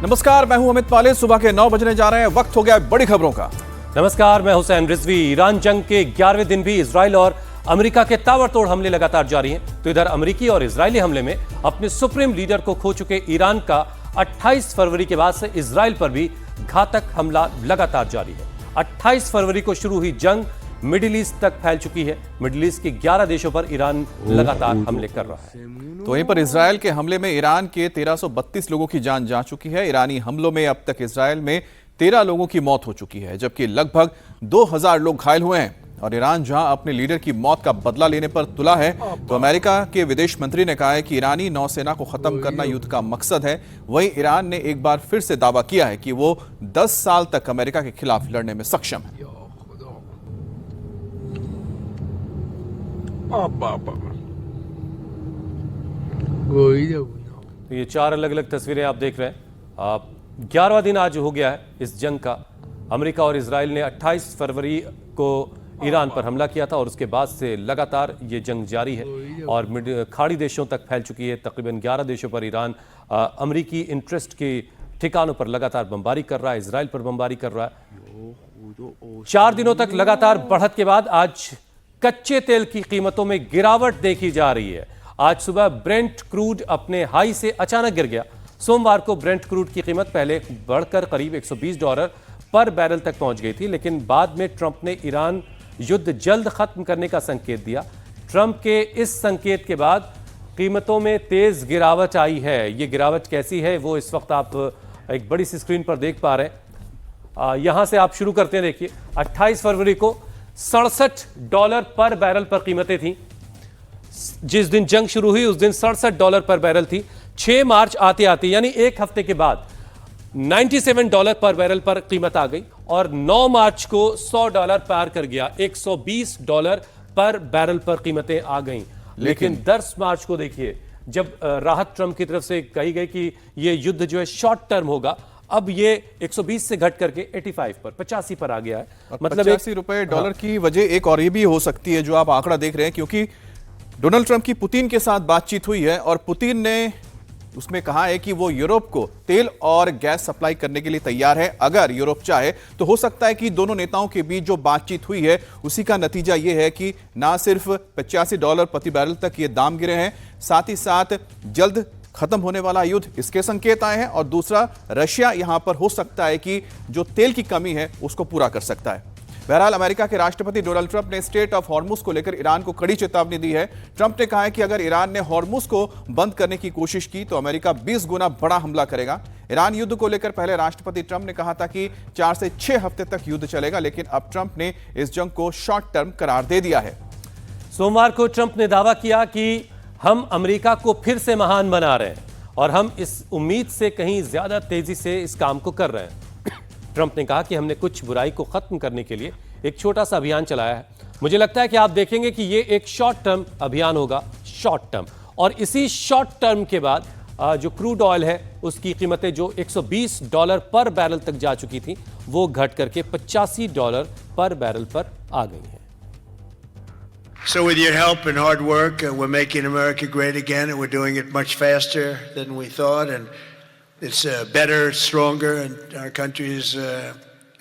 नमस्कार, मैं हूं अमित पाले। सुबह के 9 बजने जा रहे हैं, वक्त हो गया बड़ी खबरों का। नमस्कार, मैं हुसैन रिजवी। ईरान जंग के 11वें दिन भी इजराइल और अमेरिका के ताबड़तोड़ हमले लगातार जारी हैं। तो इधर अमेरिकी और इजरायली हमले में अपने सुप्रीम लीडर को खो चुके ईरान का 28 फरवरी के बाद से इजराइल पर भी घातक हमला लगातार जारी है। 28 फरवरी को शुरू हुई जंग मिडिल ईस्ट तक फैल चुकी है। मिडिल ईस्ट के 11 देशों पर ईरान लगातार हमले कर रहा है। तो वहीं पर इजराइल के हमले में ईरान के 1332 लोगों की जान जा चुकी है। ईरानी हमलों में अब तक इजराइल में 13 लोगों की मौत हो चुकी है, जबकि लगभग 2000 लोग घायल हुए हैं। और ईरान जहां अपने लीडर की मौत का बदला लेने पर तुला है, तो अमेरिका के विदेश मंत्री ने कहा है कि ईरानी नौसेना को खत्म करना युद्ध का मकसद है। वहीं ईरान ने एक बार फिर से दावा किया है कि वो 10 साल तक अमेरिका के खिलाफ लड़ने में सक्षम है। ये 4 अलग अलग तस्वीरें आप देख रहे हैं। 11वां दिन आज हो गया है इस जंग का। अमेरिका और इजराइल ने 28 फरवरी को ईरान पर हमला किया था और उसके बाद से लगातार ये जंग जारी है और खाड़ी देशों तक फैल चुकी है। तकरीबन 11 देशों पर ईरान अमेरिकी इंटरेस्ट के ठिकानों पर लगातार बमबारी कर रहा है, इजराइल पर बमबारी कर रहा है। 4 दिनों तक लगातार बढ़त के बाद आज कच्चे तेल की कीमतों में गिरावट देखी जा रही है। आज सुबह ब्रेंट क्रूड अपने हाई से अचानक गिर गया। सोमवार को ब्रेंट क्रूड की कीमत पहले बढ़कर करीब $120 पर बैरल तक पहुंच गई थी, लेकिन बाद में ट्रंप ने ईरान युद्ध जल्द खत्म करने का संकेत दिया। ट्रंप के इस संकेत के बाद कीमतों में तेज गिरावट आई है। ये गिरावट कैसी है वो इस वक्त आप एक बड़ी सी स्क्रीन पर देख पा रहे हैं। यहां से आप शुरू करते हैं। देखिए, 28 फरवरी को $67 पर बैरल पर कीमतें थी। जिस दिन जंग शुरू हुई उस दिन $67 पर बैरल थी। 6 मार्च आते आते यानी एक हफ्ते के बाद $97 पर बैरल पर कीमत आ गई और 9 मार्च को $100 पार कर गया। $120 पर बैरल पर कीमतें आ गईं। लेकिन 10 मार्च को देखिए, जब राहत ट्रंप की तरफ से कही गई कि यह युद्ध जो है शॉर्ट टर्म होगा, अब ये 120 से घट करके 85 पर 85 पर आ गया है। मतलब $85 की वजह एक और ये भी हो सकती है जो आप आंकड़ा देख रहे हैं, क्योंकि डोनाल्ड ट्रंप की पुतिन के साथ बातचीत हुई है और पुतिन ने उसमें कहा है कि वो यूरोप को तेल और गैस सप्लाई करने के लिए तैयार है अगर यूरोप चाहे। तो हो सकता है कि दोनों नेताओं के बीच जो बातचीत हुई है उसी का नतीजा ये है कि ना सिर्फ $85 प्रति बैरल तक ये दाम गिरे हैं, साथ ही साथ जल्द खत्म होने वाला युद्ध, इसके संकेत आए हैं। और दूसरा, रशिया यहां पर हो सकता है कि जो तेल की कमी है उसको पूरा कर सकता है। बहरहाल, अमेरिका के राष्ट्रपति डोनाल्ड ट्रंप ने स्ट्रेट ऑफ हॉर्मुज को लेकर ईरान को कड़ी चेतावनी दी है। ट्रंप ने कहा है कि अगर ईरान ने हॉर्मुज को बंद करने की कोशिश की तो अमेरिका 20 गुना बड़ा हमला करेगा। ईरान युद्ध को लेकर पहले राष्ट्रपति ट्रंप ने कहा था कि 4 से 6 हफ्ते तक युद्ध चलेगा, लेकिन अब ट्रंप ने इस जंग को शॉर्ट टर्म करार दे दिया है। सोमवार को ट्रंप ने दावा किया कि हम अमेरिका को फिर से महान बना रहे हैं और हम इस उम्मीद से कहीं ज्यादा तेजी से इस काम को कर रहे हैं। ट्रंप ने कहा कि हमने कुछ बुराई को खत्म करने के लिए एक छोटा सा अभियान चलाया है। मुझे लगता है कि आप देखेंगे कि ये एक शॉर्ट टर्म अभियान होगा, शॉर्ट टर्म। और इसी शॉर्ट टर्म के बाद जो क्रूड ऑयल है उसकी कीमतें जो $120 पर बैरल तक जा चुकी थी वो घट करके $85 पर बैरल पर आ गई है। So with your help and hard work, we're making America great again, and we're doing it much faster than we thought, and it's better, stronger, and our country is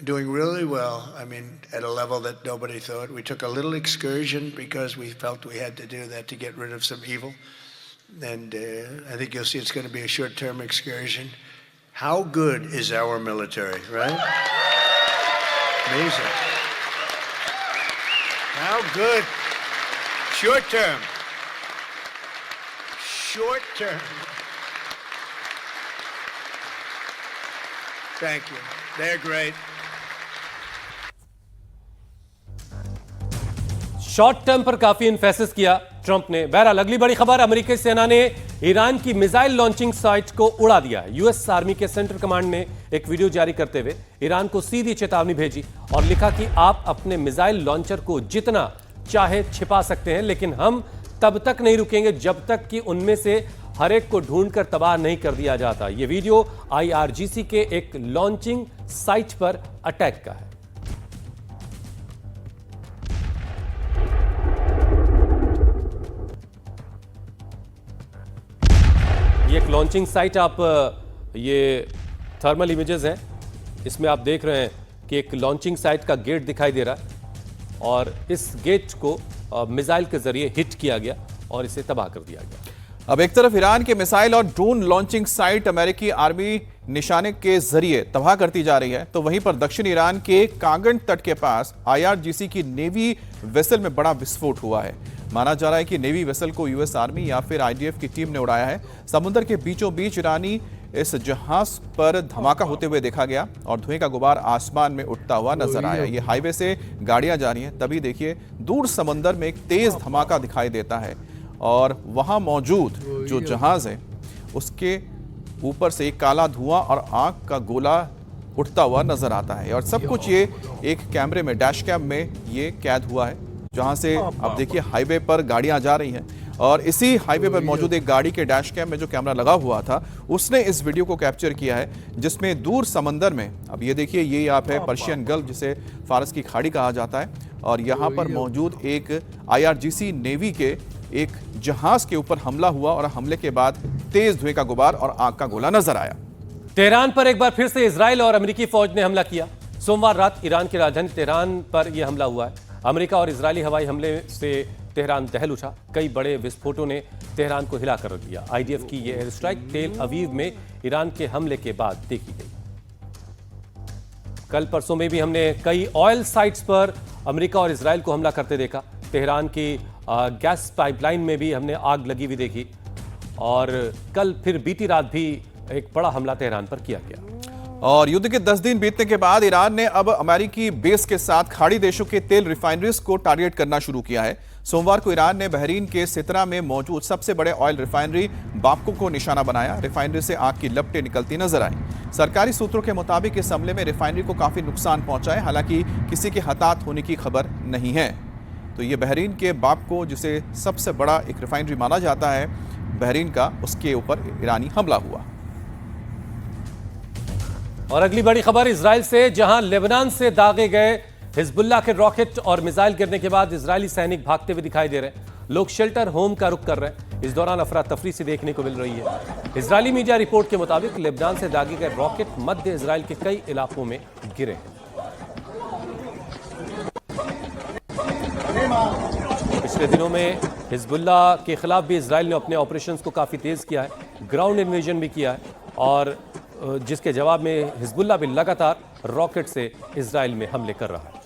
doing really well. I mean, at a level that nobody thought. We took a little excursion because we felt we had to do that to get rid of some evil, and I think you'll see it's going to be a short-term excursion. How good is our military, right? Amazing. How good. Short term. Short term. Thank you. They're great. Short term पर काफी इन्फेसिस किया Trump ने। बहरहाल, अगली बड़ी खबर, अमेरिकी सेना ने ईरान की मिसाइल लॉन्चिंग साइट को उड़ा दिया है। यूएस आर्मी के सेंट्रल कमांड ने एक वीडियो जारी करते हुए ईरान को सीधी चेतावनी भेजी और लिखा कि आप अपने मिसाइल लॉन्चर को जितना चाहे छिपा सकते हैं, लेकिन हम तब तक नहीं रुकेंगे जब तक कि उनमें से हर एक को ढूंढकर तबाह नहीं कर दिया जाता। यह वीडियो IRGC के एक लॉन्चिंग साइट पर अटैक का है। ये एक लॉन्चिंग साइट आप ये थर्मल इमेजेस हैं। इसमें आप देख रहे हैं कि एक लॉन्चिंग साइट का गेट दिखाई दे रहा है और इस गेट को मिसाइल के जरिए हिट किया गया और इसे तबाह कर दिया गया। अब एक तरफ ईरान के मिसाइल और ड्रोन लॉन्चिंग साइट अमेरिकी आर्मी निशाने के जरिए तबाह करती जा रही है, तो वहीं पर दक्षिण ईरान के कांगन तट के पास IRGC की नेवी वेसल में बड़ा विस्फोट हुआ है। माना जा रहा है कि नेवी वेसल को यूएस आर्मी या फिर IDF की टीम ने उड़ाया है। समुद्र के बीचों बीच ईरानी इस जहाज पर धमाका होते हुए देखा गया और धुएं का गुबार आसमान में उठता हुआ नजर आया। ये हाईवे से गाड़ियां जा रही हैं, तभी देखिए दूर समंदर में एक तेज धमाका दिखाई देता है और वहां मौजूद जो जहाज है उसके ऊपर से एक काला धुआं और आग का गोला उठता हुआ नजर आता है। और सब कुछ ये एक कैमरे में, डैश कैम में ये कैद हुआ है, जहां से अब देखिए हाईवे पर गाड़ियां जा रही हैं और इसी हाईवे पर मौजूद एक गाड़ी के डैश कैम में जो कैमरा लगा हुआ था उसने इस वीडियो को कैप्चर किया है, जिसमें दूर समंदर में, अब ये देखिए, ये आप है पर्शियन गल्फ जिसे फारस की खाड़ी कहा जाता है, और यहाँ पर मौजूद एक IRGC नेवी के एक जहाज के ऊपर हमला हुआ और हमले के बाद तेज धुएं का गुबार और आग का गोला नजर आया। तेहरान पर एक बार फिर से इजराइल और अमेरिकी फौज ने हमला किया। सोमवार रात ईरान की राजधानी तेहरान पर यह हमला हुआ है। अमेरिका और इजरायली हवाई हमले से तेहरान दहल उठा। कई बड़े विस्फोटों ने तेहरान को हिला कर रख दिया। IDF की यह एयर स्ट्राइक तेल अवीव में ईरान के हमले के बाद देखी गई। कल परसों में भी हमने कई ऑयल साइट्स पर अमेरिका और इजराइल को हमला करते देखा। तेहरान की गैस पाइपलाइन में भी हमने आग लगी हुई देखी और कल फिर बीती रात भी एक बड़ा हमला तेहरान पर किया गया। और युद्ध के 10 दिन बीतने के बाद ईरान ने अब अमेरिकी बेस के साथ खाड़ी देशों के तेल रिफाइनरीज को टारगेट करना शुरू किया है। सोमवार को ईरान ने बहरीन के सितरा में मौजूद सबसे बड़े ऑयल रिफाइनरी बाप्को को निशाना बनाया। रिफाइनरी से आग की लपटें निकलती नजर आई। सरकारी सूत्रों के मुताबिक इस हमले में रिफाइनरी को काफी नुकसान पहुंचा है, हालांकि किसी के हताहत होने की खबर नहीं है। तो ये बहरीन के बाप्को, जिसे सबसे बड़ा एक रिफाइनरी माना जाता है बहरीन का, उसके ऊपर ईरानी हमला हुआ। और अगली बड़ी खबर इजराइल से, जहां लेबनान से दागे गए हिजबुल्लाह के रॉकेट और मिसाइल गिरने के बाद इजरायली सैनिक भागते हुए दिखाई दे रहे हैं। लोग शेल्टर होम का रुख कर रहे हैं। इस दौरान अफरा तफरी से देखने को मिल रही है। इजरायली मीडिया रिपोर्ट के मुताबिक लेबनान से दागे गए रॉकेट मध्य इजराइल के कई इलाकों में गिरे हैं। पिछले दिनों में हिजबुल्लाह के खिलाफ भी इजराइल ने अपने ऑपरेशंस को काफी तेज किया है, ग्राउंड इन्वेजन भी किया है और जिसके जवाब में हिजबुल्लाह भी लगातार रॉकेट से इजराइल में हमले कर रहा है।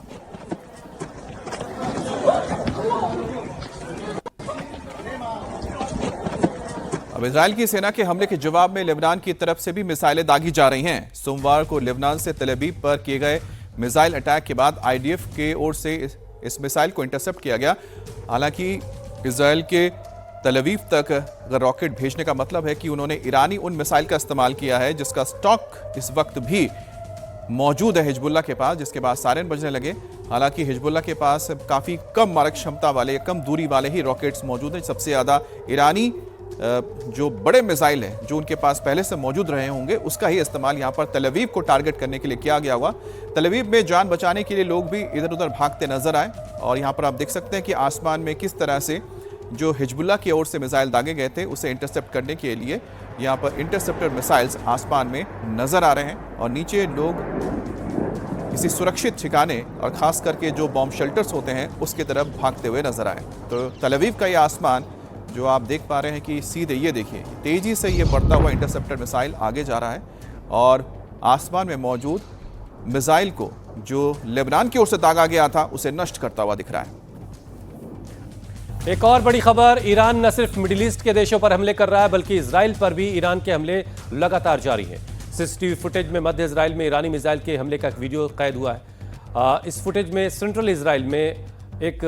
अब इजराइल की सेना के हमले के जवाब में लेबनान की तरफ से भी मिसाइलें दागी जा रही हैं। सोमवार को लेबनान से तेल अवीव पर किए गए मिसाइल अटैक के बाद IDF के ओर से इस मिसाइल को इंटरसेप्ट किया गया। हालांकि इजराइल के तेल अवीव तक अगर रॉकेट भेजने का मतलब है कि उन्होंने ईरानी उन मिसाइल का इस्तेमाल किया है जिसका स्टॉक इस वक्त भी मौजूद है हिजबुल्लाह के पास, जिसके बाद सायरन बजने लगे। हालांकि हिजबुल्लाह के पास काफ़ी कम मारक क्षमता वाले, कम दूरी वाले ही रॉकेट्स मौजूद हैं। सबसे ज़्यादा ईरानी जो बड़े मिसाइल हैं जो उनके पास पहले से मौजूद रहे होंगे, उसका ही इस्तेमाल यहाँ पर तेल अवीव को टारगेट करने के लिए किया गया हुआ। तेल अवीव में जान बचाने के लिए लोग भी इधर उधर भागते नजर आए और यहाँ पर आप देख सकते हैं कि आसमान में किस तरह से जो हिजबुल्लाह की ओर से मिसाइल दागे गए थे उसे इंटरसेप्ट करने के लिए यहाँ पर इंटरसेप्टर मिसाइल्स आसमान में नजर आ रहे हैं और नीचे लोग किसी सुरक्षित ठिकाने और खास करके जो बॉम्ब शेल्टर्स होते हैं उसकी तरफ भागते हुए नजर आए। तो तेल अवीव का ये आसमान जो आप देख पा रहे हैं कि सीधे ये देखिए तेजी से ये बढ़ता हुआ इंटरसेप्टर मिसाइल आगे जा रहा है और आसमान में मौजूद मिसाइल को जो लेबनान की ओर से दागा गया था उसे नष्ट करता हुआ दिख रहा है। एक और बड़ी खबर, ईरान न सिर्फ मिडिल ईस्ट के देशों पर हमले कर रहा है बल्कि इजराइल पर भी ईरान के हमले लगातार जारी हैं। सीसीटीवी फुटेज में मध्य इजराइल में ईरानी मिसाइल के हमले का एक वीडियो कैद हुआ है। इस फुटेज में सेंट्रल इजराइल में एक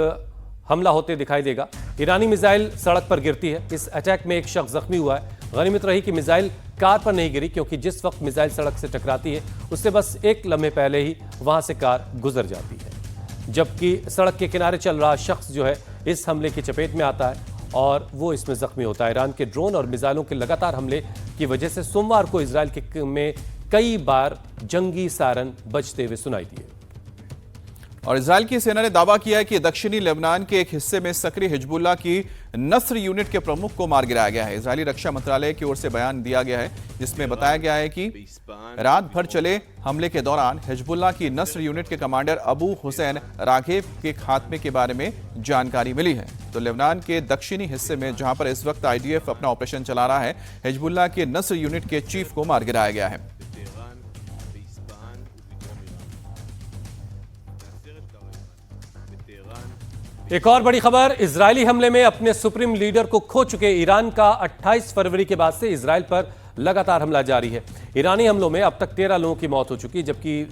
हमला होते दिखाई देगा। ईरानी मिसाइल सड़क पर गिरती है। इस अटैक में एक शख्स जख्मी हुआ है। गनीमत रही कि मिसाइल कार पर नहीं गिरी, क्योंकि जिस वक्त मिसाइल सड़क से टकराती है उससे बस एक लम्हे पहले ही वहां से कार गुजर जाती है, जबकि सड़क के किनारे चल रहा शख्स जो है इस हमले की चपेट में आता है और वो इसमें जख्मी होता है। ईरान के ड्रोन और मिसाइलों के लगातार हमले की वजह से सोमवार को इजराइल में कई बार जंगी सायरन बजते हुए सुनाई दिए। और इजराइल की सेना ने दावा किया है कि दक्षिणी लेबनान के एक हिस्से में सक्रिय हिजबुल्लाह की नस्र यूनिट के प्रमुख को मार गिराया गया है। इजरायली रक्षा मंत्रालय की ओर से बयान दिया गया है जिसमें बताया गया है कि रात भर चले हमले के दौरान हिजबुल्लाह की नस्र यूनिट के कमांडर अबू हुसैन राघेब के खात्मे के बारे में जानकारी मिली है। तो लेबनान के दक्षिणी हिस्से में जहां पर इस वक्त आईडीएफ अपना ऑपरेशन चला रहा है, हिजबुल्लाह के नस्र यूनिट के चीफ को मार गिराया गया है। एक और बड़ी खबर, इजरायली हमले में अपने सुप्रीम लीडर को खो चुके ईरान का 28 फरवरी के बाद से इजराइल पर लगातार हमला जारी है। ईरानी हमलों में अब तक 13 लोगों की मौत हो चुकी है, जबकि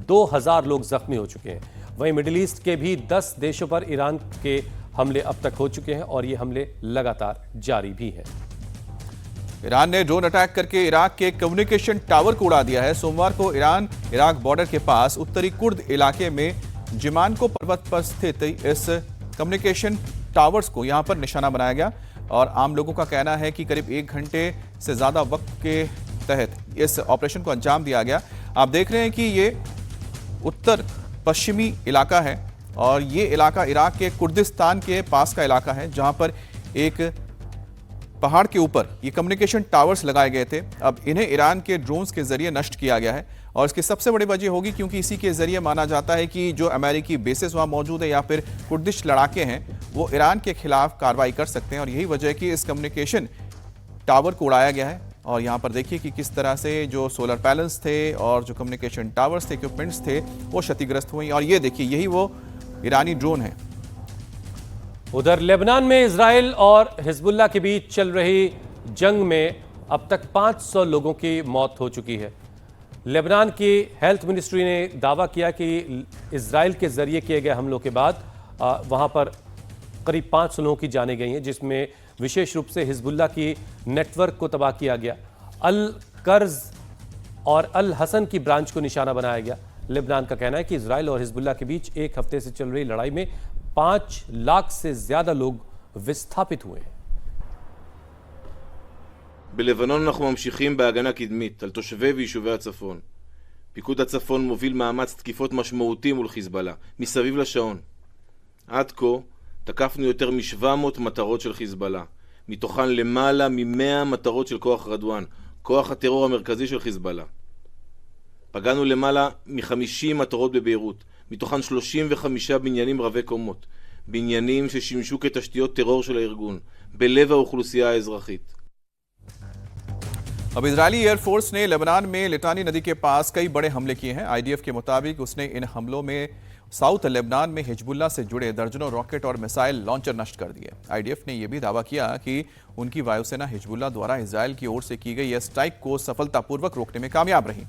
2000 लोग जख्मी हो चुके हैं। वहीं मिडिल ईस्ट के भी 10 देशों पर ईरान के हमले अब तक हो चुके हैं और ये हमले लगातार जारी भी हैं। ईरान ने ड्रोन अटैक करके इराक के कम्युनिकेशन टावर को उड़ा दिया है। सोमवार को ईरान इराक बॉर्डर के पास उत्तरी कुर्द इलाके में जिमानको पर्वत पर स्थित इस कम्युनिकेशन टावर्स को यहां पर निशाना बनाया गया और आम लोगों का कहना है कि करीब 1 घंटे से ज्यादा वक्त के तहत इस ऑपरेशन को अंजाम दिया गया। आप देख रहे हैं कि ये उत्तर पश्चिमी इलाका है और ये इलाका इराक के कुर्दिस्तान के पास का इलाका है जहां पर एक पहाड़ के ऊपर ये कम्युनिकेशन टावर्स लगाए गए थे। अब इन्हें ईरान के ड्रोन्स के जरिए नष्ट किया गया है और इसकी सबसे बड़ी वजह होगी क्योंकि इसी के जरिए माना जाता है कि जो अमेरिकी बेसेस वहां मौजूद है या फिर कुर्दिश लड़ाके हैं वो ईरान के खिलाफ कार्रवाई कर सकते हैं और यही वजह है कि इस कम्युनिकेशन टावर को उड़ाया गया है। और यहाँ पर देखिए कि किस तरह से जो सोलर पैनल्स थे और जो कम्युनिकेशन टावर्स थे, इक्विपमेंट्स थे, वो क्षतिग्रस्त हुई और ये देखिए यही वो ईरानी ड्रोन है। उधर लेबनान में इजराइल और हिजबुल्लाह के बीच चल रही जंग में अब तक 500 लोगों की मौत हो चुकी है। लेबनान की हेल्थ मिनिस्ट्री ने दावा किया कि इजराइल के जरिए किए गए हमलों के बाद वहां पर करीब 500 लोगों की जानें गई हैं, जिसमें विशेष रूप से हिजबुल्लाह की नेटवर्क को तबाह किया गया। अल कर्ज और अल हसन की ब्रांच को निशाना बनाया गया। लेबनान का कहना है कि इजराइल और हिजबुल्लाह के बीच एक हफ्ते से चल रही लड़ाई में 5 लाख से ज्यादा लोग विस्थापित हुए हैं। בלבנון אנחנו ממשיכים בהגנה קדמית על תושבי ויישובי הצפון. פיקוד הצפון מוביל מאמץ תקיפות משמעותי מול חיזבאללה, מסביב לשעון. עד כה תקפנו יותר מ-700 מטרות של חיזבאללה, מתוכן למעלה מ-100 מטרות של כוח רדואן, כוח הטרור המרכזי של חיזבאללה. פגענו למעלה מ-50 מטרות בביירות, מתוכן 35 בניינים רבי קומות, בניינים ששימשו כתשתיות טרור של הארגון, בלב האוכלוסייה האזרחית. अब इजरायली एयरफोर्स ने लेबनान में लिटानी नदी के पास कई बड़े हमले किए हैं। आईडीएफ के मुताबिक उसने इन हमलों में साउथ लेबनान में हिजबुल्लाह से जुड़े दर्जनों रॉकेट और मिसाइल लॉन्चर नष्ट कर दिए। आईडीएफ ने यह भी दावा किया कि उनकी वायुसेना हिजबुल्लाह द्वारा इजरायल की ओर से की गई यह स्ट्राइक को सफलतापूर्वक रोकने में कामयाब रही।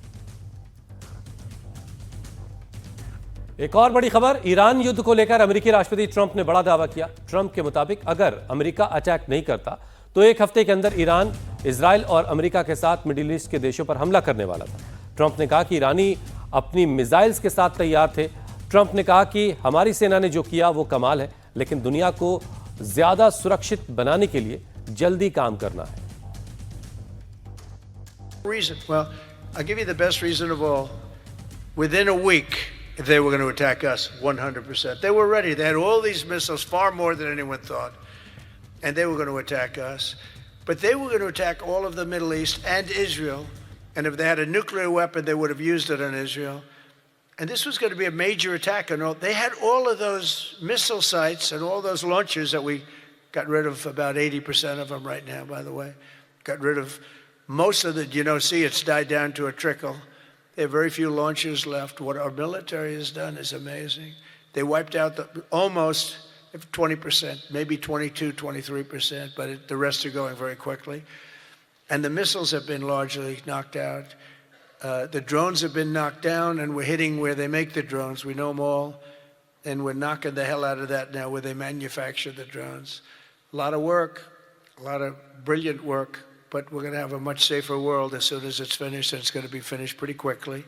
एक और बड़ी खबर, ईरान युद्ध को लेकर अमेरिकी राष्ट्रपति ट्रंप ने बड़ा दावा किया। ट्रंप के मुताबिक अगर अमेरिका अटैक नहीं करता तो एक हफ्ते के अंदर ईरान इजराइल और अमेरिका के साथ मिडिल ईस्ट के देशों पर हमला करने वाला था। ट्रंप ने कहा कि ईरानी अपनी मिसाइल्स के साथ तैयार थे। ट्रंप ने कहा कि हमारी सेना ने जो किया वो कमाल है, लेकिन दुनिया को ज्यादा सुरक्षित बनाने के लिए जल्दी काम करना है। Well, I'll give you the best reason of all. Within a week, they were going to attack us 100%. They were ready. They had all these missiles, far more than anyone thought. And they were going to attack us. But they were going to attack all of the Middle East and Israel. And if they had a nuclear weapon, they would have used it on Israel. And this was going to be a major attack. And they had all of those missile sites and all those launchers that we got rid of, about 80% of them right now, by the way. Got rid of most of the, see it's died down to a trickle. There are very few launchers left. What our military has done is amazing. They wiped out almost 20%, maybe 22, 23%, but the rest are going very quickly. And the missiles have been largely knocked out. The drones have been knocked down, and we're hitting where they make the drones. We know them all, and we're knocking the hell out of that now where they manufacture the drones. A lot of work, a lot of brilliant work, but we're going to have a much safer world as soon as it's finished, and it's going to be finished pretty quickly.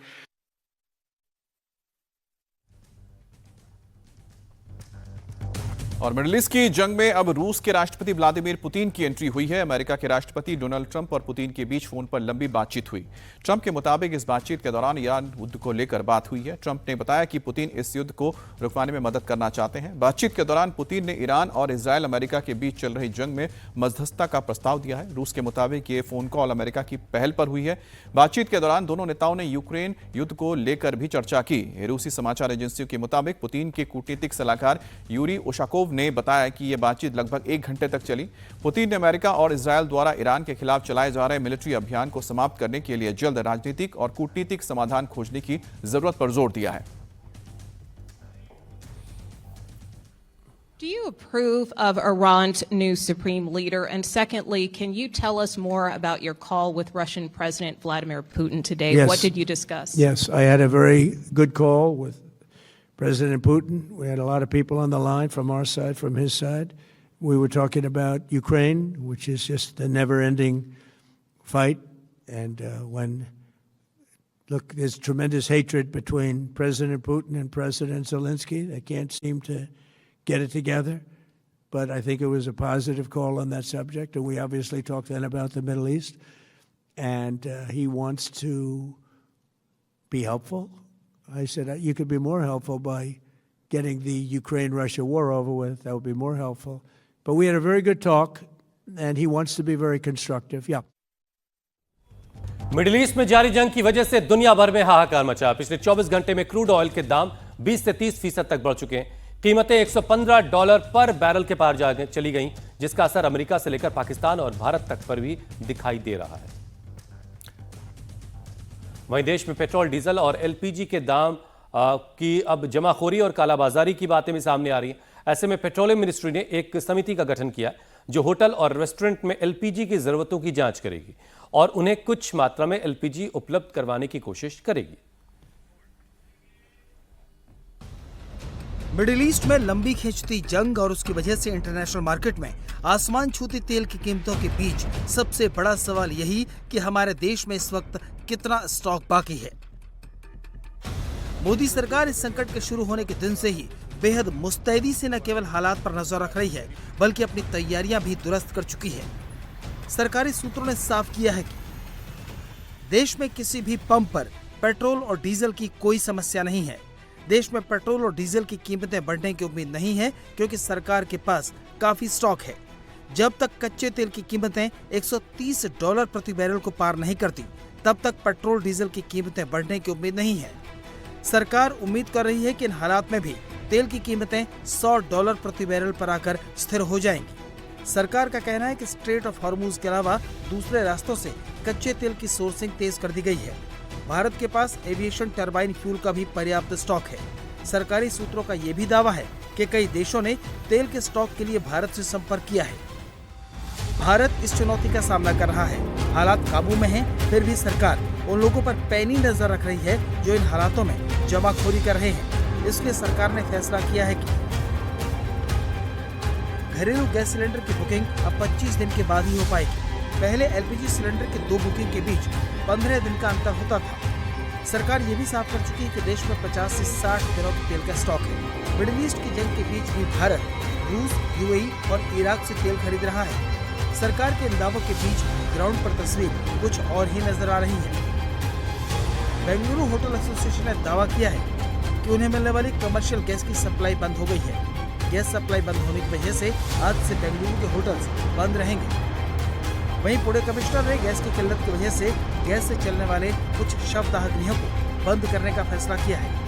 और middle east की जंग में अब रूस के राष्ट्रपति Vladimir Putin की entry हुई है। अमेरिका के राष्ट्रपति डोनाल्ड ट्रंप और पुतिन के बीच फोन पर लंबी बातचीत हुई। ट्रंप के मुताबिक इस बातचीत के दौरान ईरान युद्ध को लेकर बात हुई है। ट्रंप ने बताया कि पुतिन इस युद्ध को रुकवाने में मदद करना चाहते हैं। बातचीत के दौरान पुतिन ने ईरान और इजरायल अमेरिका के बीच चल रही जंग में मध्यस्थता का प्रस्ताव दिया है। रूस के मुताबिक ये फोन कॉल अमेरिका की पहल पर हुई है। बातचीत के दौरान दोनों नेताओं ने यूक्रेन युद्ध को लेकर भी चर्चा की। रूसी समाचार एजेंसियों के मुताबिक पुतिन के कूटनीतिक सलाहकार यूरी उशाकोव ने बताया कि यह बातचीत लगभग 1 घंटे तक चली। पुतिन ने अमेरिका और इजरायल द्वारा ईरान के खिलाफ चलाए जा रहे मिलिट्री अभियान को समाप्त करने के लिए जल्द राजनीतिक और कूटनीतिक समाधान खोजने की जरूरत पर जोर दिया है। Do you approve of Iran's new supreme leader? And secondly, can you tell us more about your call with Russian President Vladimir Putin today? Yes. What did you discuss? Yes, I had a very good call with President Putin. We had a lot of people on the line from our side, from his side. We were talking about Ukraine, which is just a never-ending fight. And look, there's tremendous hatred between President Putin and President Zelensky. They can't seem to get it together. But I think it was a positive call on that subject. And we obviously talked then about the Middle East. And he wants to be helpful. I said, you could be more helpful by getting the Ukraine-Russia war over with. That would be more helpful. But we had a very good talk, and he wants to be very constructive. Yeah. Middle east में जारी जंग की वजह से दुनिया भर में हाहाकार मचा। पिछले 24 घंटे में क्रूड ऑयल के दाम 20 से 30% तक बढ़ चुके हैं। कीमतें $115 पर बैरल के पार चली गईं, जिसका असर अमेरिका से लेकर पाकिस्तान और भारत तक पर भी दिखाई दे रहा है। वहीं देश में पेट्रोल, डीजल और एलपीजी के दाम की अब जमाखोरी और कालाबाजारी की बातें भी सामने आ रही हैं। ऐसे में पेट्रोलियम मिनिस्ट्री ने एक समिति का गठन किया जो होटल और रेस्टोरेंट में एलपीजी की जरूरतों की जांच करेगी और उन्हें कुछ मात्रा में एलपीजी उपलब्ध करवाने की कोशिश करेगी। मिडिल ईस्ट में लंबी खिंचती जंग और उसकी वजह से इंटरनेशनल मार्केट में आसमान छूती तेल की कीमतों के बीच सबसे बड़ा सवाल यही कि हमारे देश में इस वक्त कितना स्टॉक बाकी है। मोदी सरकार इस संकट के शुरू होने के दिन से ही बेहद मुस्तैदी से न केवल हालात पर नजर रख रही है, बल्कि अपनी तैयारियां भी दुरुस्त कर चुकी है। सरकारी सूत्रों ने साफ किया है कि देश में किसी भी पंप पर पेट्रोल और डीजल की कोई समस्या नहीं है। देश में पेट्रोल और डीजल की कीमतें बढ़ने की उम्मीद नहीं है, क्योंकि सरकार के पास काफी स्टॉक है। जब तक कच्चे तेल की कीमतें $130 प्रति बैरल को पार नहीं करती, तब तक पेट्रोल डीजल की कीमतें बढ़ने की उम्मीद नहीं है। सरकार उम्मीद कर रही है कि इन हालात में भी तेल की कीमतें $100 प्रति बैरल पर आकर स्थिर हो जाएंगी। सरकार का कहना है कि स्ट्रेट ऑफ हॉर्मूज के अलावा दूसरे रास्तों से कच्चे तेल की सोर्सिंग तेज कर दी गई है। भारत के पास एविएशन टरबाइन फ्यूल का भी पर्याप्त स्टॉक है। सरकारी सूत्रों का यह भी दावा है कि कई देशों ने तेल के स्टॉक के लिए भारत से संपर्क किया है। भारत इस चुनौती का सामना कर रहा है। हालात काबू में हैं, फिर भी सरकार उन लोगों पर पैनी नजर रख रही है जो इन हालातों में जमाखोरी कर रहे हैं। इसलिए सरकार ने फैसला किया है कि घरेलू गैस सिलेंडर की बुकिंग अब 25 दिन के बाद ही हो पाएगी। पहले एलपीजी सिलेंडर के 2 बुकिंग के बीच 15 दिन का अंतर होता था। सरकार ये भी साफ कर चुकी है कि देश में 50 से 60 दिनों के तेल का स्टॉक है। मिडिल ईस्ट की जंग के बीच भी भारत, रूस, यूएई और इराक से तेल खरीद रहा है। सरकार के इन दावों के बीच ग्राउंड पर तस्वीर कुछ और ही नजर आ रही है। बेंगलुरु होटल एसोसिएशन ने दावा किया है कि उन्हें मिलने वाली कमर्शियल गैस की सप्लाई बंद हो गई है। गैस सप्लाई बंद होने की वजह से आज से बेंगलुरु के होटल्स बंद रहेंगे। वहीं पुणे कमिश्नर ने गैस की किल्लत की वजह से गैस से चलने वाले कुछ शवदाह गृहों को बंद करने का फैसला किया है।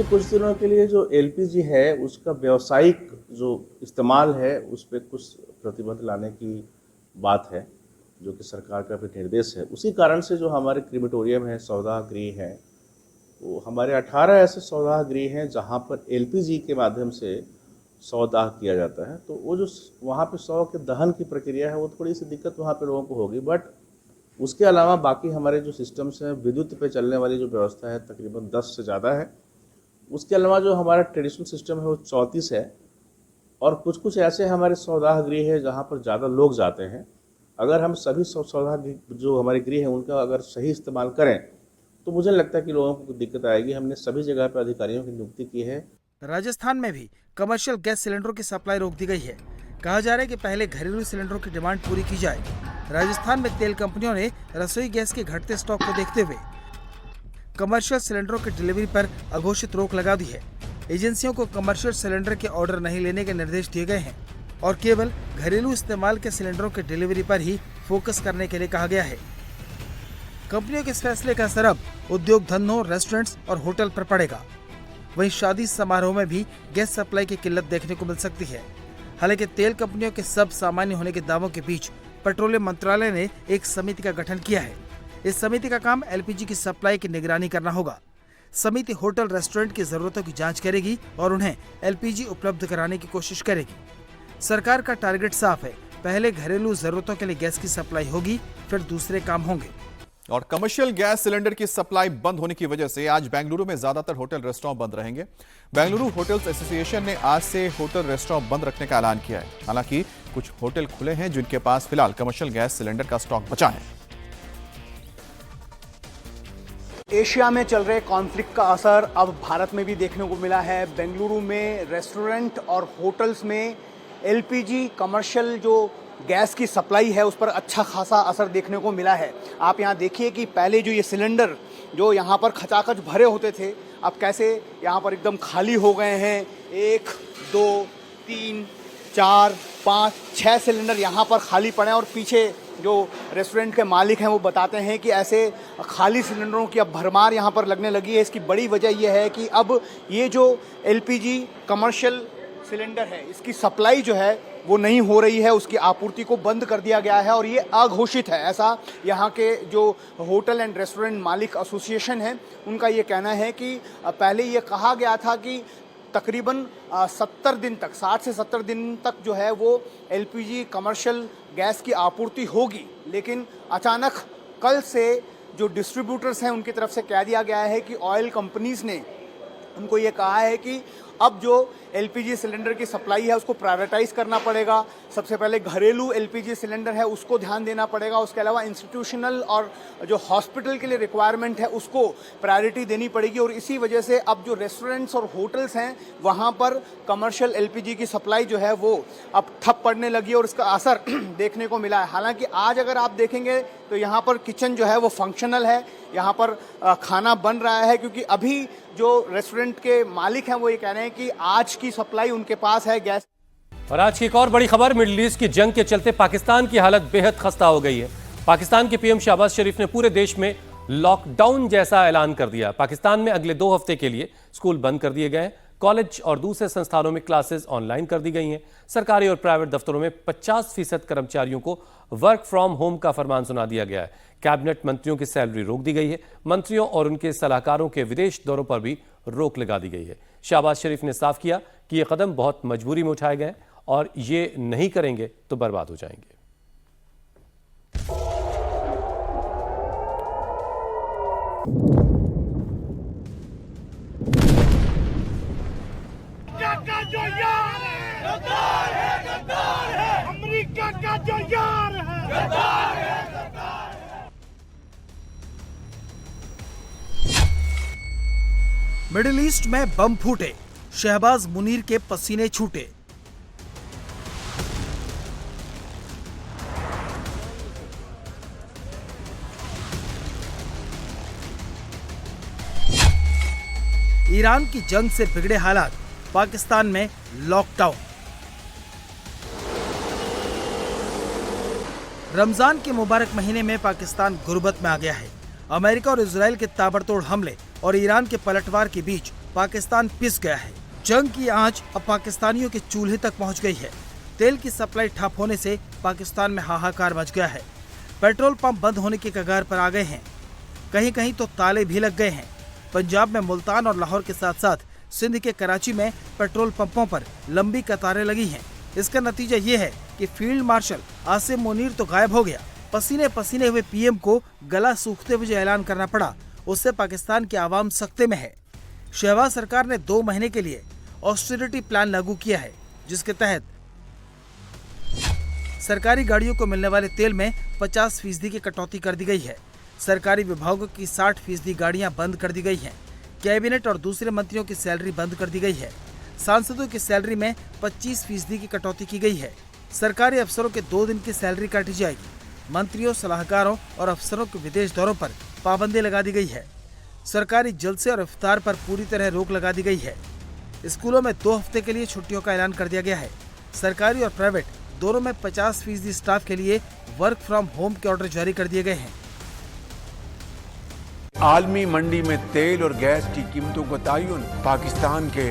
कुछ दिनों के लिए जो एलपीजी है उसका व्यावसायिक जो इस्तेमाल है उस पर कुछ प्रतिबंध लाने की बात है, जो कि सरकार का भी निर्देश है। उसी कारण से जो हमारे क्रीमेटोरियम है, सौदाह गृह हैं, वो हमारे 18 ऐसे सौदाह गृह हैं जहाँ पर एलपीजी के माध्यम से सौदाह किया जाता है। तो वो जो वहाँ पे शव के दहन की प्रक्रिया है वो थोड़ी सी दिक्कत वहाँ पे लोगों को होगी, बट उसके अलावा बाकी हमारे जो सिस्टम्स हैं, विद्युत पे चलने वाली जो व्यवस्था है तकरीबन 10 से ज़्यादा है। उसके अलावा जो हमारा ट्रेडिशनल सिस्टम है वो 34 है, और कुछ कुछ ऐसे हमारे सौदाह गृह है जहाँ पर ज़्यादा लोग जाते हैं। अगर हम सभी सौदाह जो हमारे गृह हैं उनका अगर सही इस्तेमाल करें तो मुझे लगता है कि लोगों को दिक्कत आएगी। हमने सभी जगह पर अधिकारियों की नियुक्ति की है। राजस्थान में भी कमर्शियल गैस सिलेंडरों की सप्लाई रोक दी गई है। कहा जा रहा है कि पहले घरेलू सिलेंडरों की डिमांड पूरी की जाए। राजस्थान में तेल कंपनियों ने रसोई गैस के घटते स्टॉक को देखते हुए कमर्शियल सिलेंडरों की डिलीवरी पर अघोषित रोक लगा दी है। एजेंसियों को कमर्शियल सिलेंडर के ऑर्डर नहीं लेने के निर्देश दिए गए हैं और केवल घरेलू इस्तेमाल के सिलेंडरों की डिलीवरी पर ही फोकस करने के लिए कहा गया है। कंपनियों के इस फैसले का असर अब उद्योग धंधों, रेस्टोरेंट्स और होटल पर पड़ेगा। वहीं शादी समारोह में भी गैस सप्लाई की किल्लत देखने को मिल सकती है। हालांकि तेल कंपनियों के सब सामान्य होने के दावों के बीच पेट्रोलियम मंत्रालय ने एक समिति का गठन किया है। इस समिति का काम एलपीजी की सप्लाई की निगरानी करना होगा। समिति होटल, रेस्टोरेंट की जरूरतों की जांच करेगी और उन्हें एलपीजी उपलब्ध कराने की कोशिश करेगी। सरकार का टारगेट साफ है, पहले घरेलू जरूरतों के लिए गैस की सप्लाई होगी, फिर दूसरे काम होंगे। और कमर्शियल गैस सिलेंडर की सप्लाई बंद होने की वजह से आज बेंगलुरु में ज्यादातर होटल रेस्टोरेंट बंद रहेंगे। बेंगलुरु होटल्स एसोसिएशन ने आज से होटल रेस्टोरेंट बंद रखने का ऐलान किया है। हालांकि कुछ होटल खुले हैं जिनके पास फिलहाल कमर्शियल गैस सिलेंडर का स्टॉक बचा है। एशिया में चल रहे कॉन्फ्लिक्ट का असर अब भारत में भी देखने को मिला है। बेंगलुरु में रेस्टोरेंट और होटल्स में एलपीजी कमर्शियल जो गैस की सप्लाई है उस पर अच्छा खासा असर देखने को मिला है। आप यहाँ देखिए कि पहले जो ये सिलेंडर जो यहाँ पर खचाखच भरे होते थे, अब कैसे यहाँ पर एकदम खाली हो गए हैं। 1, 2, 3, 4, 5, 6 सिलेंडर यहाँ पर खाली पड़े हैं और पीछे जो रेस्टोरेंट के मालिक हैं वो बताते हैं कि ऐसे खाली सिलेंडरों की अब भरमार यहाँ पर लगने लगी है। इसकी बड़ी वजह यह है कि अब ये जो एलपीजी कमर्शियल सिलेंडर है इसकी सप्लाई जो है वो नहीं हो रही है, उसकी आपूर्ति को बंद कर दिया गया है और ये अघोषित है। ऐसा यहाँ के जो होटल एंड रेस्टोरेंट मालिक एसोसिएशन है उनका ये कहना है कि पहले ये कहा गया था कि तकरीबन 70 दिन तक, 60 से 70 दिन तक जो है वो एलपीजी कमर्शियल गैस की आपूर्ति होगी, लेकिन अचानक कल से जो डिस्ट्रीब्यूटर्स हैं उनकी तरफ से कह दिया गया है कि ऑयल कंपनीज ने उनको ये कहा है कि अब जो एलपीजी सिलेंडर की सप्लाई है उसको प्रायोरिटाइज करना पड़ेगा। सबसे पहले घरेलू एलपीजी सिलेंडर है उसको ध्यान देना पड़ेगा, उसके अलावा इंस्टीट्यूशनल और जो हॉस्पिटल के लिए रिक्वायरमेंट है उसको प्रायोरिटी देनी पड़ेगी। और इसी वजह से अब जो रेस्टोरेंट्स और होटल्स हैं वहाँ पर कमर्शियल एलपीजी की सप्लाई जो है वो अब ठप पड़ने लगी और इसका असर देखने को मिला है। हालांकि आज अगर आप देखेंगे तो यहाँ पर किचन जो है वो फंक्शनल है, यहाँ पर खाना बन रहा है, क्योंकि अभी जो रेस्टोरेंट के मालिक हैं वो ये कह रहे हैं कि आज की सप्लाई उनके पास है गैस। और आज की एक और बड़ी खबर, मिडिल ईस्ट की जंग के चलते पाकिस्तान की हालत बेहद खस्ता हो गई है। पाकिस्तान के पीएम शहबाज शरीफ ने पूरे देश में लॉकडाउन जैसा ऐलान कर दिया। पाकिस्तान में अगले 2 हफ्ते के लिए स्कूल बंद कर दिए गए हैं। कॉलेज और दूसरे संस्थानों में क्लासेस ऑनलाइन कर दी गई हैं। सरकारी और प्राइवेट दफ्तरों में 50% कर्मचारियों को वर्क फ्रॉम होम का फरमान सुना दिया गया है। कैबिनेट मंत्रियों की सैलरी रोक दी गई है। मंत्रियों और उनके सलाहकारों के विदेश दौरों पर भी रोक लगा दी गई है। शहबाज शरीफ ने साफ किया कि ये कदम बहुत मजबूरी में उठाए गए और ये नहीं करेंगे तो बर्बाद हो जाएंगे। का जो यार है गद्दार है, गद्दार है। अमेरिका का जो यार है गद्दार है, गद्दार है। मिडिल ईस्ट में बम फूटे, शहबाज मुनीर के पसीने छूटे। ईरान की जंग से बिगड़े हालात, पाकिस्तान में लॉकडाउन। रमजान के मुबारक महीने में पाकिस्तान गुर्बत में आ गया है। अमेरिका और इजराइल के ताबड़तोड़ हमले और ईरान के पलटवार के बीच पाकिस्तान पिस गया है। जंग की आंच अब पाकिस्तानियों के चूल्हे तक पहुंच गई है। तेल की सप्लाई ठप होने से पाकिस्तान में हाहाकार मच गया है। पेट्रोल पंप बंद होने के कगार पर आ गए हैं। कहीं कहीं तो ताले भी लग गए हैं। पंजाब में मुल्तान और लाहौर के साथ साथ सिंध के कराची में पेट्रोल पंपों पर लंबी कतारें लगी हैं। इसका नतीजा ये है कि फील्ड मार्शल आसिम मुनीर तो गायब हो गया। पसीने पसीने हुए पीएम को गला सूखते हुए ऐलान करना पड़ा, उससे पाकिस्तान की आवाम सख्ते में है। शहबाज सरकार ने 2 महीने के लिए ऑस्टेरिटी प्लान लागू किया है, जिसके तहत सरकारी गाड़ियों को मिलने वाले तेल में 50% की कटौती कर दी गई है। सरकारी विभागों की 60% गाड़ियां बंद कर दी गई हैं। कैबिनेट और दूसरे मंत्रियों की सैलरी बंद कर दी गई है। सांसदों की सैलरी में 25% की कटौती की गई है। सरकारी अफसरों के 2 दिन की सैलरी काटी जाएगी। मंत्रियों, सलाहकारों और अफसरों के विदेश दौरों पर पाबंदी लगा दी गई है। सरकारी जलसे और इफ्तार पर पूरी तरह रोक लगा दी गई है। स्कूलों में 2 हफ्ते के लिए छुट्टियों का ऐलान कर दिया गया है। सरकारी और प्राइवेट दोनों में 50% स्टाफ के लिए वर्क फ्रॉम होम के ऑर्डर जारी कर दिए गए हैं। आलमी मंडी में तेल और गैस की कीमतों का तयन पाकिस्तान के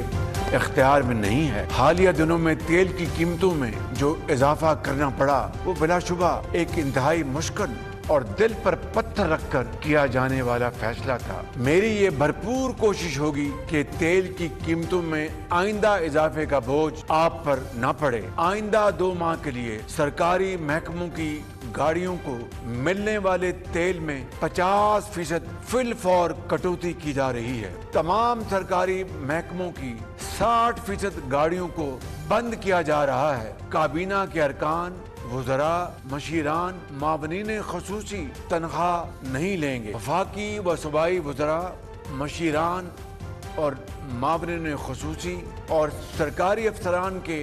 इख्तियार में नहीं है। हालिया दिनों में तेल की कीमतों में जो इजाफा करना पड़ा वो बिलाशुबा एक इंतहाई मुश्किल और दिल पर पत्थर रखकर किया जाने वाला फैसला था। मेरी ये भरपूर कोशिश होगी कि तेल की कीमतों में आइंदा इजाफे का बोझ आप पर न पड़े। आइंदा 2 माह के लिए सरकारी महकमों की गाड़ियों को मिलने वाले तेल में 50% फिल फॉर कटौती की जा रही है। तमाम सरकारी महकमों की 60% गाड़ियों को बंद किया जा रहा है। काबीना के अरकान, वज़रा, मशीरान, मावनीन खसूसी तनख्वाह नहीं लेंगे। वफाकी व सूबाई वज़रा, मशीरान और मावनीन खसूसी और सरकारी अफसरान के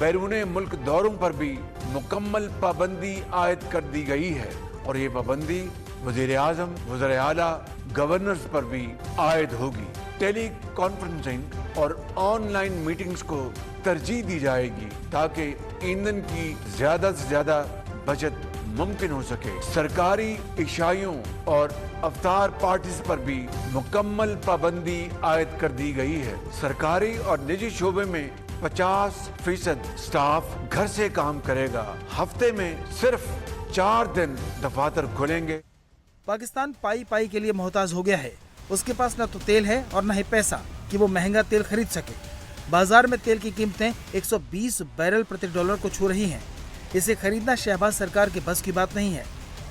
बैरूने मुल्क दौरों पर भी मुकम्मल पाबंदी आयद कर दी गई है और ये पाबंदी वज़ीर आज़म, वज़ीर आला, गवर्नर्स पर भी आयद होगी। टेली कॉन्फ्रेंसिंग और ऑनलाइन मीटिंग्स को तरजीह दी जाएगी ताकि ईंधन की ज्यादा से ज्यादा बचत मुमकिन हो सके। सरकारी इशाइयों और अफ्तार पार्टीज पर भी मुकम्मल पाबंदी आयद कर दी गई है। सरकारी और निजी शोबे में 50% स्टाफ घर से काम करेगा। हफ्ते में सिर्फ 4 दिन दफातर खुलेंगे। पाकिस्तान पाई के लिए मोहताज हो गया है। उसके पास न तो तेल है और न ही पैसा कि वो महंगा तेल खरीद सके। बाजार में तेल की कीमतें 120 बैरल प्रति डॉलर को छू रही हैं। इसे खरीदना शहबाज सरकार के बस की बात नहीं है।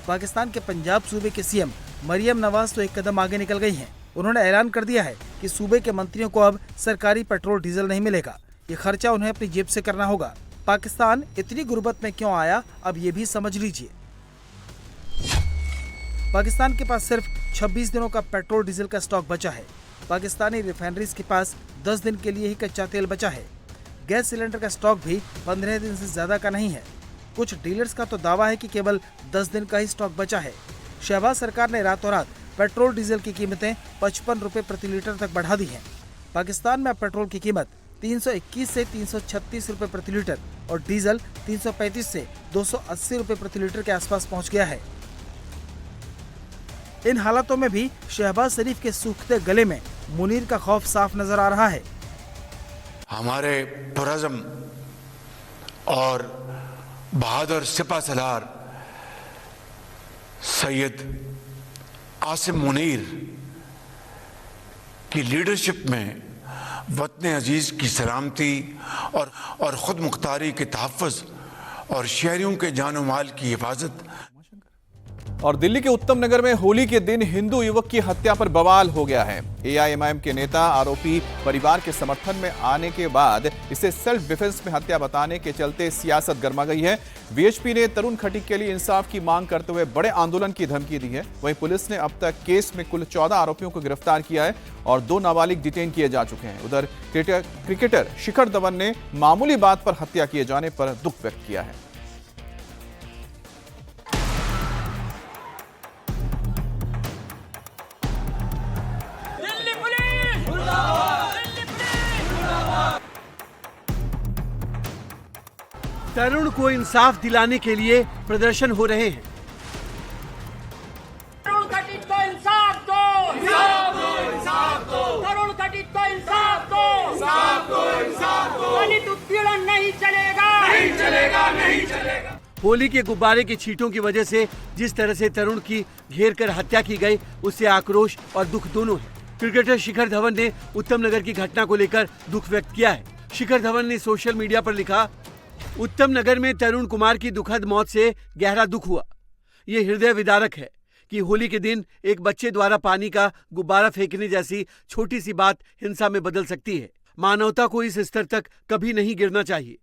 पाकिस्तान के पंजाब सूबे के सीएम मरियम नवाज तो एक कदम आगे निकल गई हैं। उन्होंने ऐलान कर दिया है कि सूबे के मंत्रियों को अब सरकारी पेट्रोल डीजल नहीं मिलेगा। ये खर्चा उन्हें अपनी जेब से करना होगा। पाकिस्तान इतनी गुर्बत में क्यों आया, अब ये भी समझ लीजिए। पाकिस्तान के पास सिर्फ 26 दिनों का पेट्रोल डीजल का स्टॉक बचा है। पाकिस्तानी रिफाइनरीज के पास 10 दिन के लिए ही कच्चा तेल बचा है। गैस सिलेंडर का स्टॉक भी 15 दिन से ज्यादा का नहीं है। कुछ डीलर्स का तो दावा है कि केवल 10 दिन का ही स्टॉक बचा है। शहबाज सरकार ने रातों रात पेट्रोल डीजल की कीमतें 55 रुपए प्रति लीटर तक बढ़ा दी हैं। पाकिस्तान में पेट्रोल की कीमत 321 से 336 रुपए प्रति लीटर और डीजल 335 से 280 रुपए प्रति लीटर के आसपास पहुंच गया है। इन हालातों में भी शहबाज शरीफ के सूखते गले में मुनीर का खौफ साफ नजर आ रहा है। हमारे पुरज़म और बहादुर सिपा सलार सैयद आसिम मुनीर की लीडरशिप में वतन अजीज की सलामती और खुद मुख्तारी के तहफ़्फ़ुज़ और शहरियों के जानो माल की हिफाजत। और दिल्ली के उत्तम नगर में होली के दिन हिंदू युवक की हत्या पर बवाल हो गया है। एआईएमआईएम के नेता आरोपी परिवार के समर्थन में आने के बाद इसे सेल्फ डिफेंस में हत्या बताने के चलते सियासत गर्मा गई है। वीएचपी ने तरुण खटीक के लिए इंसाफ की मांग करते हुए बड़े आंदोलन की धमकी दी है। वहीं पुलिस ने अब तक केस में कुल 14 आरोपियों को गिरफ्तार किया है और 2 नाबालिग डिटेन किए जा चुके हैं। उधर क्रिकेटर शिखर धवन ने मामूली बात पर हत्या किए जाने पर दुख व्यक्त किया है। तरुण को इंसाफ दिलाने के लिए प्रदर्शन हो रहे हैं। तरुण खटीक को इंसाफ दो, इंसाफ दो, इंसाफ दो। तरुण खटीक को इंसाफ दो, इंसाफ दो, इंसाफ दो। दलित उत्पीड़न नहीं चलेगा, नहीं चलेगा, नहीं चलेगा। होली के गुब्बारे की छींटों की वजह से जिस तरह से तरुण की घेर कर हत्या की गई, उससे आक्रोश और दुख दोनों है। क्रिकेटर शिखर धवन ने उत्तम नगर की घटना को लेकर दुख व्यक्त किया है। शिखर धवन ने सोशल मीडिया पर लिखा, उत्तम नगर में तरुण कुमार की दुखद मौत से गहरा दुख हुआ। ये हृदय विदारक है कि होली के दिन एक बच्चे द्वारा पानी का गुब्बारा फेंकने जैसी छोटी सी बात हिंसा में बदल सकती है। मानवता को इस स्तर तक कभी नहीं गिरना चाहिए।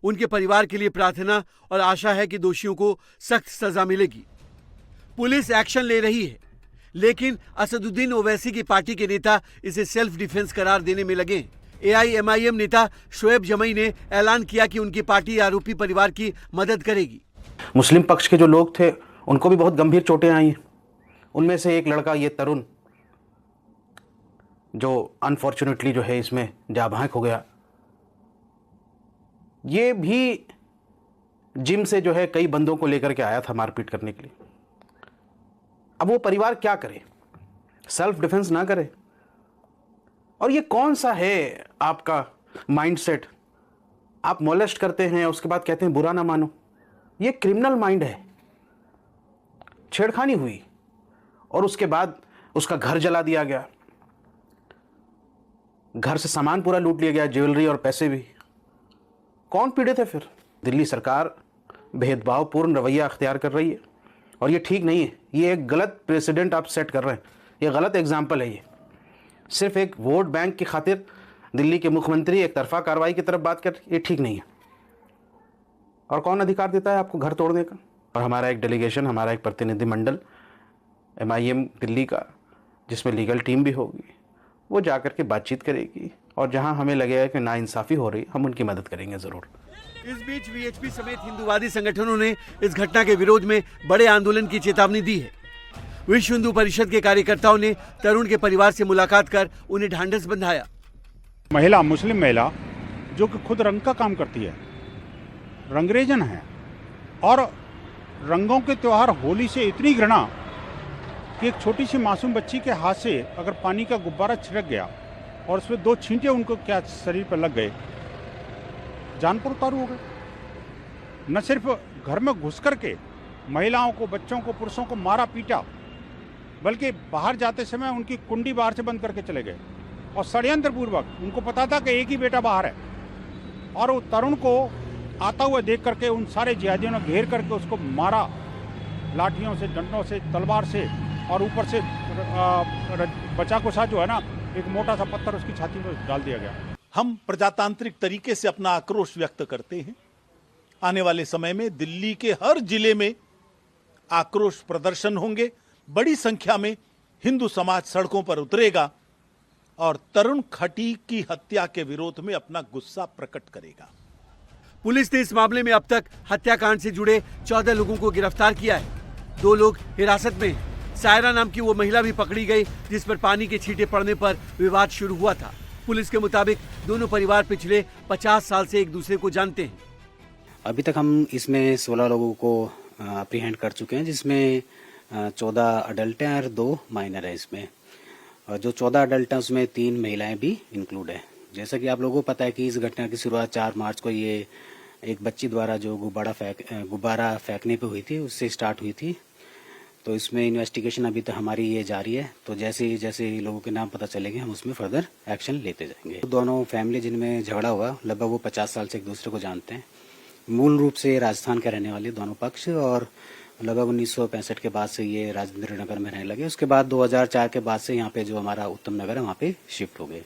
उनके परिवार के लिए प्रार्थना और आशा है कि दोषियों को सख्त सजा मिलेगी। पुलिस एक्शन ले रही है। लेकिन असदुद्दीन ओवैसी की पार्टी के नेता इसे सेल्फ डिफेंस करार देने में लगे। AIMIM नेता शोएब जमई ने ऐलान किया कि उनकी पार्टी आरोपी परिवार की मदद करेगी। मुस्लिम पक्ष के जो लोग थे उनको भी बहुत गंभीर चोटें आई हैं। उनमें से एक लड़का, ये तरुण, जो अनफॉर्चुनेटली जो है इसमें जाँ-बाँक हो गया, ये भी जिम से जो है कई बंदों को लेकर के आया था मारपीट करने के लिए। अब वो परिवार क्या करे? सेल्फ डिफेंस ना करे? और ये कौन सा है आपका माइंडसेट? आप मोलेस्ट करते हैं, उसके बाद कहते हैं बुरा ना मानो। ये क्रिमिनल माइंड है। छेड़खानी हुई और उसके बाद उसका घर जला दिया गया, घर से सामान पूरा लूट लिया गया, ज्वेलरी और पैसे भी। कौन पीड़ित है फिर? दिल्ली सरकार भेदभावपूर्ण रवैया अख्तियार कर रही है और ये ठीक नहीं है। ये एक गलत प्रेसिडेंट आप सेट कर रहे हैं, ये गलत एग्जाम्पल है। ये सिर्फ एक वोट बैंक की खातिर दिल्ली के मुख्यमंत्री एक तरफा कार्रवाई की तरफ बात कर, ये ठीक नहीं है। और कौन अधिकार देता है आपको घर तोड़ने का? और हमारा एक डेलीगेशन, हमारा एक प्रतिनिधिमंडल MIM दिल्ली का, जिसमें लीगल टीम भी होगी, वो जाकर के बातचीत करेगी और जहां हमें लगेगा कि नाइंसाफ़ी हो रही, हम उनकी मदद करेंगे ज़रूर। इस बीच VHP समेत हिंदूवादी संगठनों ने इस घटना के विरोध में बड़े आंदोलन की चेतावनी दी है। विश्व हिंदू परिषद के कार्यकर्ताओं ने तरुण के परिवार से मुलाकात कर उन्हें ढांढस बंधाया। महिला, मुस्लिम महिला जो कि खुद रंग का काम करती है, रंगरेजन है, और रंगों के त्योहार होली से इतनी घृणा कि एक छोटी सी मासूम बच्ची के हाथ से अगर पानी का गुब्बारा छिड़क गया और उसमें 2 छींटे उनको क्या शरीर पर लग गए, जान पर उतारू हो गए। न सिर्फ घर में घुस करके महिलाओं को, बच्चों को, पुरुषों को मारा पीटा, बल्कि बाहर जाते समय उनकी कुंडी बाहर से बंद करके चले गए और षड्यंत्र पूर्वक, उनको पता था कि एक ही बेटा बाहर है, और वो तरुण को आता हुआ देख करके उन सारे जिहादियों ने घेर करके उसको मारा, लाठियों से, डंडों से, तलवार से, और ऊपर से बचा कुचा जो है ना, एक मोटा सा पत्थर उसकी छाती में डाल दिया गया। हम प्रजातांत्रिक तरीके से अपना आक्रोश व्यक्त करते हैं। आने वाले समय में दिल्ली के हर जिले में आक्रोश प्रदर्शन होंगे, बड़ी संख्या में हिंदू समाज सड़कों पर उतरेगा और तरुण खटी की हत्या के विरोध में अपना गुस्सा प्रकट करेगा। पुलिस ने इस मामले में अब तक हत्याकांड से जुड़े 14 लोगों को गिरफ्तार किया है। 2 लोग हिरासत में हैं। सायरा नाम की वो महिला भी पकड़ी गई जिस पर पानी के छींटे पड़ने पर विवाद शुरू हुआ था। पुलिस के मुताबिक दोनों परिवार पिछले 50 साल से एक दूसरे को जानते हैं। अभी तक हम इसमें 16 लोगों को अप्रीहेंड कर चुके हैं, जिसमें 14 अडल्ट हैं और 2 माइनर है। इसमें और जो 14 अडल्ट हैं उसमें 3 महिलाएं भी इंक्लूड है। जैसा कि आप लोगों को पता है कि इस घटना की शुरुआत 4 मार्च को ये एक बच्ची द्वारा जो गुब्बारा फेंकने पे हुई थी, उससे स्टार्ट हुई थी। तो इसमें इन्वेस्टिगेशन अभी तो हमारी ये जारी है। तो जैसे जैसे लोगों के नाम पता चलेंगे हम उसमें फर्दर एक्शन लेते जाएंगे। दोनों फैमिली जिनमें झगड़ा हुआ, लगभग वो 50 साल से एक दूसरे को जानते हैं। मूल रूप से राजस्थान के रहने वाले दोनों पक्ष, और लगभग 1965 के बाद से ये राजेंद्र नगर में रहने लगे। उसके बाद 2004 के बाद से यहाँ पे जो हमारा उत्तम नगर है वहाँ पे शिफ्ट हो गए।